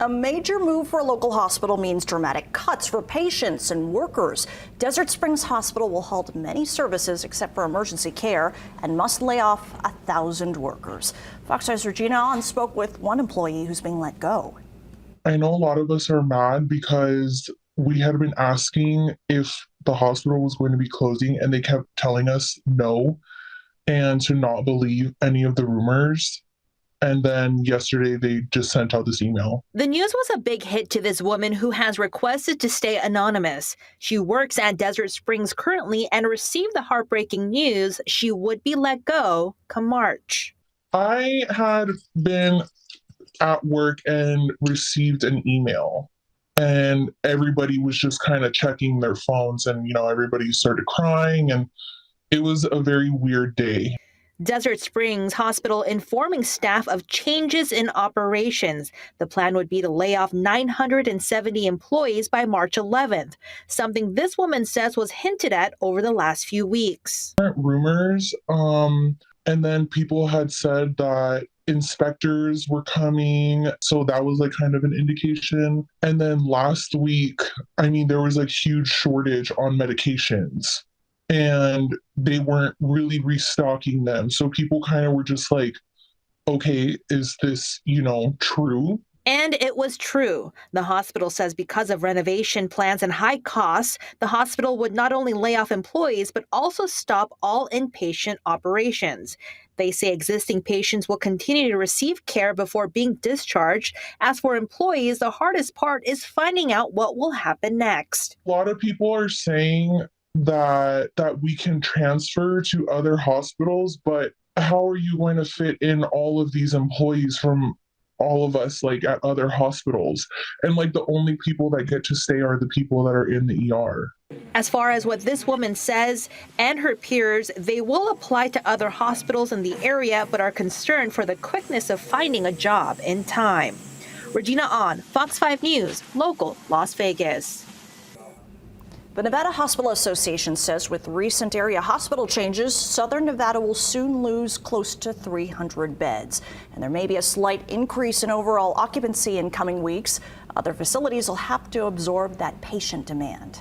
A major move for a local hospital means dramatic cuts for patients and workers. Desert Springs Hospital will halt many services except for emergency care and must lay off 1,000 workers. Fox 5's Regina Ahn spoke with one employee who's being let go. I know a lot of us are mad because we had been asking if the hospital was going to be closing, and they kept telling us no and to not believe any of the rumors. And then yesterday, they just sent out this email. The news was a big hit to this woman who has requested to stay anonymous. She works at Desert Springs currently and received the heartbreaking news she would be let go come March. I had been at work and received an email, and everybody was just kind of checking their phones, and everybody started crying, and it was a very weird day. Desert Springs Hospital informing staff of changes in operations. The plan would be to lay off 970 employees by March 11th, something this woman says was hinted at over the last few weeks. Rumors, and then people had said that inspectors were coming, so that was like kind of an indication. And then last week, there was like huge shortage on medications, and they weren't really restocking them. So people kind of were just like, okay, is this, true? And it was true. The hospital says because of renovation plans and high costs, the hospital would not only lay off employees, but also stop all inpatient operations. They say existing patients will continue to receive care before being discharged. As for employees, the hardest part is finding out what will happen next. A lot of people are saying that we can transfer to other hospitals, but how are you going to fit in all of these employees from all of us like at other hospitals? And like the only people that get to stay are the people that are in the ER. As far as what this woman says and her peers, they will apply to other hospitals in the area, but are concerned for the quickness of finding a job in time. Regina Ahn, Fox 5 News, local Las Vegas. The Nevada Hospital Association says with recent area hospital changes, Southern Nevada will soon lose close to 300 beds. And there may be a slight increase in overall occupancy in coming weeks. Other facilities will have to absorb that patient demand.